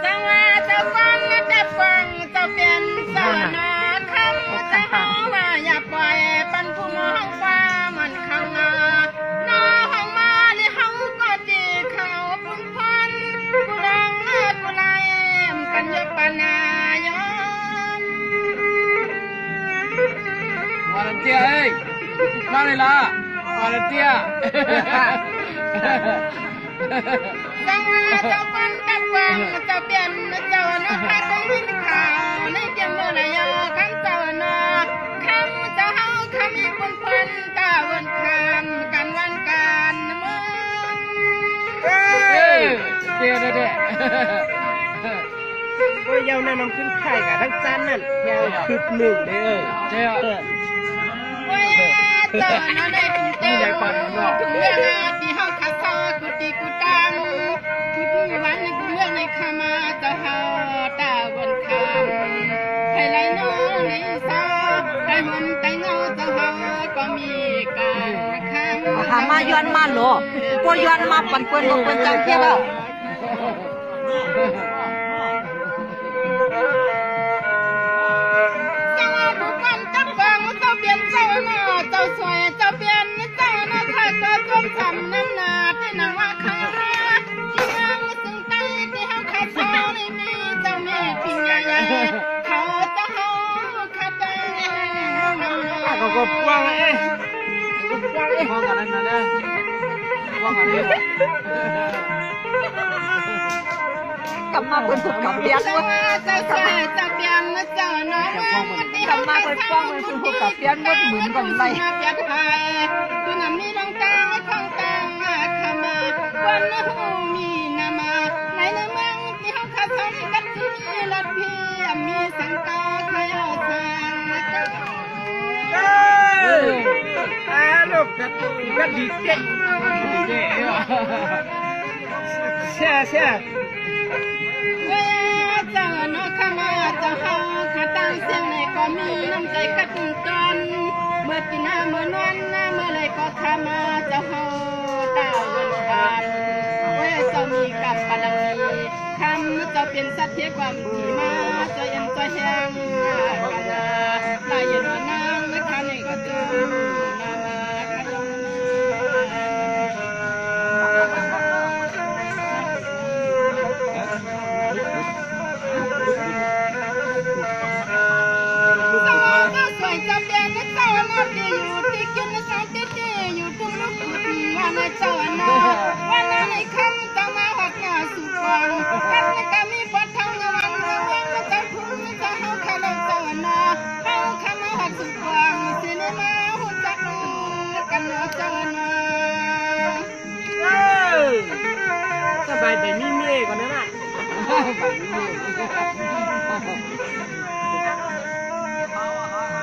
จังว่าจะฟังจะฟังจะเป็นเจ้าหน้าคำจะหาว่าอย่าปล่อยปันผู้มองฟ้ามันข้างหน้าน้าห้องมาหรือห้องก็ดีเขาปุ่นพันกูรังกูไล่กันยกปนายมวาเลนเตียเอ้ยมาเลยล่ะวาเลนเตียจังว่าจะฟังจะฟังจะเป็นเจ้าหน้าคำวินข่าวในเกี่ยมเมื่อไรคำเจ้าหน้าคำจะเฮาคำมีปุ่นพันกาวันคำกันวันการมึงเตี้ยเด้ก็ยาวแนะนำขึ้นไข่กับทั้งจันนั่นยาวคือหนึ่งเด้อเตี้ยว่าเจ้าหน้าได้ถึงเจ้าถึงเรื่องที่เฮาขัดซอกุฏิกุตังกุฏิวันในกูเรื่องในขมาเจ้าเฮาตาวันคำให้ไรน้อในซอได้หุ่นแต่เงาเจ้าเฮาก็มีการคำมาย้อนมาโลพวกย้อนมาปั่นเปิ้นลงเป็นจังเที่ยวแล้วเจ้าบุกกันจับฟังเจ้าเปลี่ยนเจ้าหน้าเจ้าสวยเจ้าเปลี่ยนเจ้าหน้าข้าก็ต้มทำน้ำหนาที่นางว่าข้าที่นางซึ่งใจที่ห้องข้าเช้าในมีเจ้าแม่พิญญาเขาจะเฮาข้าใจก็กว้างเอ้ยว่างกันนั่นนะว่างกันเลยกลับมาเปิ้นถูกกับเปียกเจ้าเจ้าสวยเจ้าเปลี่ยนเจ้าหน้ากลับมาเปิ้นฟ้องเปิ้นถูกกับเปียกหมดหมื่นก่อนไรคือน้ำมีน้องตาของตาขมาวันหูมีนามาในเมืองที่เขาขัดสนกันที่รถพี่มีสังกาขยาสางลูกก็ดีเก่งเช่เช่เว้ยเจ้าหน้าขมาเจ้าเฮาขาตั้งเสียงในก็มีน้ำใจกัดจนเมื่อกินน้ำเมื่อนอนน้ำเมื่อไรก็ขมาเจ้าเฮาตาวันคำเว้ยเจ้ามีกับพลังมีคำเจ้าเป็นสัตย์เทียความที่มาเจ้ายังเจ้าแห้งกันลายยืนนางไม่ทันก็เจอนามาขยมสวยจะเปลี่ยนเจ้าหน้าที่อยู่ที่กินสองที่อยู่ทุกลูกวันในเจ้าหน้าวันในคำเจ้ามาหักหน้าสุฟังกันก็มีปวดท้องวันเมื่อเจ้าคุณเจ้าเฮาขลุ่เจ้าหน้าเฮาขมาหักสุฟังสิเนมาหุ่นจักกันเจ้าหน้าสบายไปมีเมียก่อนนะน่ะ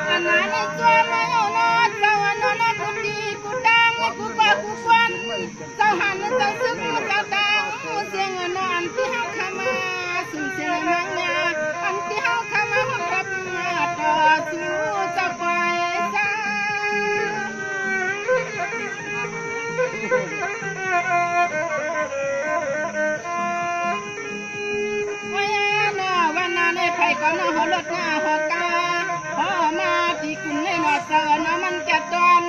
อันนั้นตัวมาอยู่นอนเจ้าอันนั้นกูดีกูดังกูกว่ากูควันเจ้าหันเจ้าซึ้งเจ้าดังเสียงนอนที่เฮาขมาสุ่มเสียงมังเมียอันที่เฮาขมาหักกับมาต่อสู้เจ้าไปจ้าวันนั้นในไผ่ก็น่าหัวรถหน้าหัวกาพอมาที่คุณในหน้าเสือน้ำมันจะดอน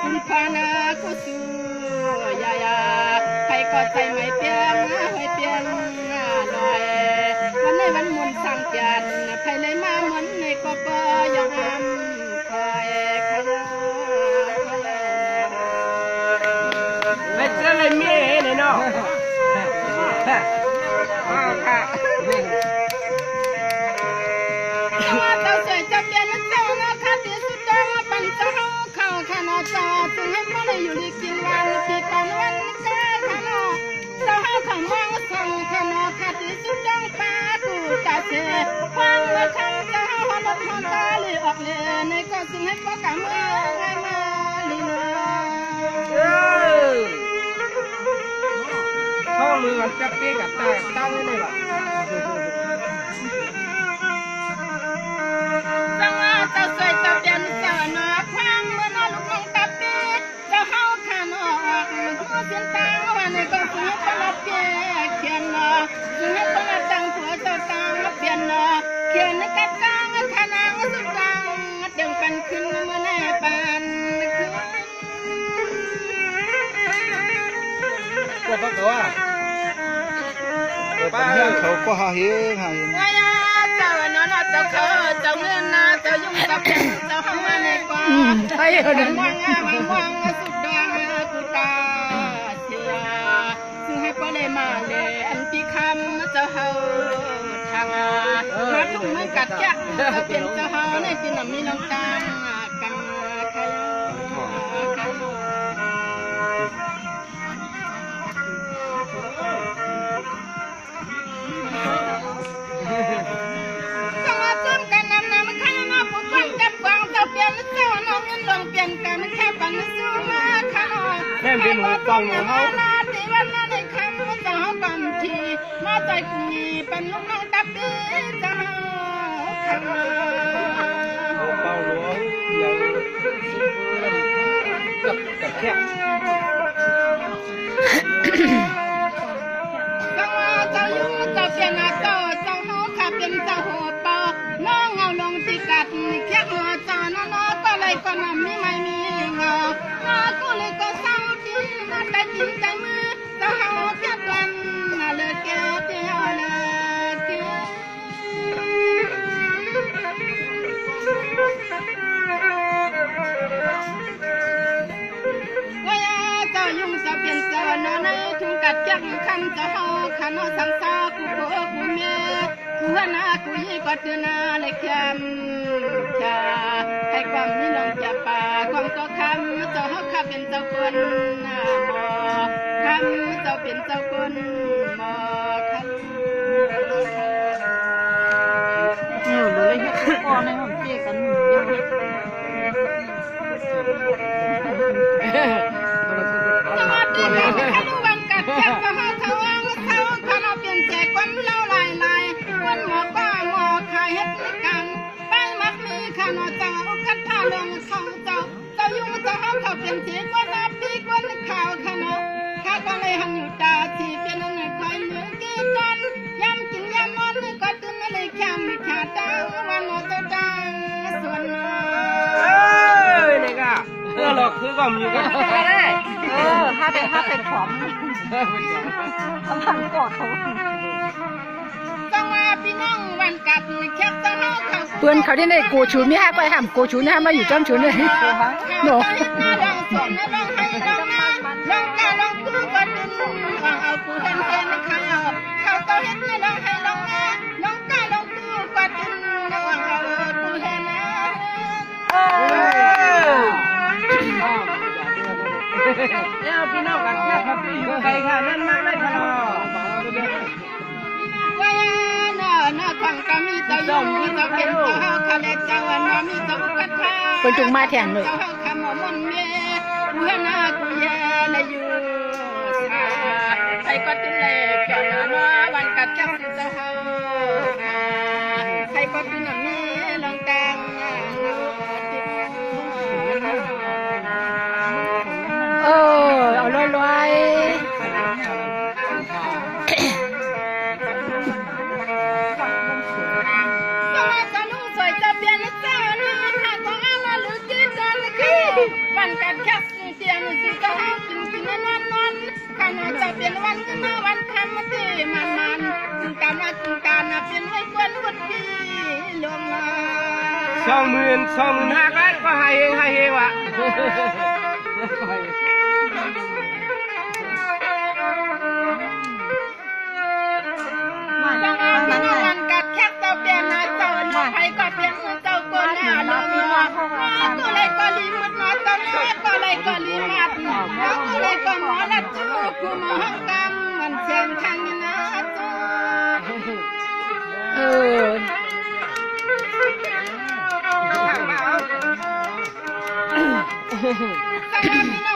คุณพานากุสูยายาไผ่ก็ใจไม่เปลี่ยนไม่เปลี่ยนลอยวันในวันมุนสั่งเปลี่ยนไผ่เลยมาเหมือนในก็ปยังคอยขยาไม่เจอเลยเมียเนี่ยเนาะค่ะเจ้าสวยจะเปลี่ยนเจ้าหน้าข้าที่สุดเจ้าปันเจ้าเข้าข้าน้าเจ้าจึงให้พ่อได้อยู่ดีกินวันปีก่อนวันเจ้าข้าน้าเจ้าข้ามองส่งข้าน้าข้าที่สุดจ้องป้ากูตาเสียฟังว่าข้าเจ้าหัวรถหัวตาลีออกเลยในก็จึงให้พ่อกำมือไงมาลีนาห้องมือจะเปี้ยกับแต่ตั้งนี่แหละจังว่าเจ้าสวยจะเปลี่ยนเจ้าหน้าคว้างเมื่อน้าลูกน้องตาปีเจ้าเฮาข้าน้าออกมือเสียงตาวันในก็จึงให้พ่อรับเขียนจึงให้พ่อ ว่าป้าเขาก็หาเฮงหาเฮง ว่าเจ้าเนาะเจ้าเขาเจ้าเงินนะเจ้ายุ่งเจ้าเป็นเจ้าห้องมาในกว่าใช่เหรอเนี่ยมันว่างสุดดวงกุตาเสียซึ่งให้ปเลยมาเลยอันที่คำเจ้าเฮาทางมาทุ่งมันกัดแก่เจ้าเป็นเจ้าเฮาในที่นำมีน้องตากังใครสมาจมกันนำข้างหน้าผู้คนจับกวางเจ้าเปลี่ยนเจ้าน้องเงินลงเปลี่ยนกันแค่ปันสู้มาข้างนอกแค่เป็นหัวกองหัวเฮาที่วันนั้นในคำเจ้าก่อนทีมาใจกุนีเป็นลูกน้องตับดีเจ้าข้างนอก เบาหลวงยังกับแค่ เจ้ายุ่งเจ้าเปลี่ยนเจ้าเฮาข้าเป็นเจ้าหัวปอน้องเอาลงที่กัดแค่หัวเจ้าน้อก็เลยก็นำมีไม่มีเงาน้อก็เลยก็เศร้าที่น่าใจจริงใจมือเจ้าเฮาเทียบกันน่าเลิกแก่เที่ยวเลิกแก่ว่าเจ้ายุ่งเจ้าเปลี่ยนเจ้าน้อในทุ่งกัดแก้มคำเจ้าเฮาขันเอาสังสากูโกกูเมียกูหน้ากูยี่ก็ตื่นหน้าเลยแคมชาให้ความนี้ลองจับป่าความก็คำเจ้าเฮาข้าเป็นเจ้าคนหน้าหมอคำเจ้าเป็นเจ้าคนหมอคำ เลยเฮ็ดก่อนในห้องเจ๊กันยังเฮ็ด สวัสดีค่ะข้าดูวันกัดแค่ข้าเขาวางเขาข้าเราเปลี่ยนแจกคนเล่าลายคนหมอป้าหมอขายเฮ็ดกันไปมักมีข้าหนอเจ้าคัดท่าลงเขาเจ้ายุ่งเจ้าเขาเปลี่ยนเจ๊ก็นับปีก็นึกข่าวข้าหนอข้าก็เลยหันอยู่ตาที่เป็นอันคอยเหลือกี่จันย้ำกินย้ำนอนก็ตื่นเลยแค่ไม่ขาดตังวันหนอเจ้าดังส่วนน้อย นี่ก็หลอกคือก็อยู่กันได้ ถ้าเป็นผอมกำลังกอดเขา ต้องมาพี่น้องวันกัดแค่ต้องเขา เพื่อนเขาที่ในกูชูมีห้าไปห้ามกูชูนะมาอยู่จ้ำชูเนี่ย ลองสวนลองให้ลองนาลองกาลองกูก็ดึงลองเอากูเห็นเขาต้องเห็นลองให้ลองนาลองกาลองกูก็ดึงลองเอากูเห็นนะเนี่ยพี่น้องกันแค่ครับพี่อยู่ไกลค่ะนั่นมากเลยค่ะ ว่าน่าฟังก็มีเจ้าอยู่มีเจ้าเป็นเจ้าคาเล็กเจ้าวันมีเจ้ากัดทา คนจุงมาแทนเลย เจ้าคำมันเมกูเห็นหน้ากูแย่เลยอยู่ใครก็ติดเลยจอดน้าวันกัดแก้มเจ้าเฮาใครก็ติดมีลองแต่ง เอาลอยวันกัดแคบเตียงสิจะหากินนอนข้าน้อยจะเป็นวันเมื่อวันคำมาตีมันจึงการมาจึงการเป็นไว้กวนวุฒิลงมา20,000 20,500ก็ให้เองว่ะ วันกัดแคบเจ้าเปลี่ยนนาเจ้าหน้าใครก็เปลี่ยนเจ้าคนหน้าลงมาตัวไรก็ลีมัดมาเจ้าหน้าก็ไรก็ลีมัดตัวไรก็หมอละจูกูมองกำมันเชิงทางนะจูสวัสดีน้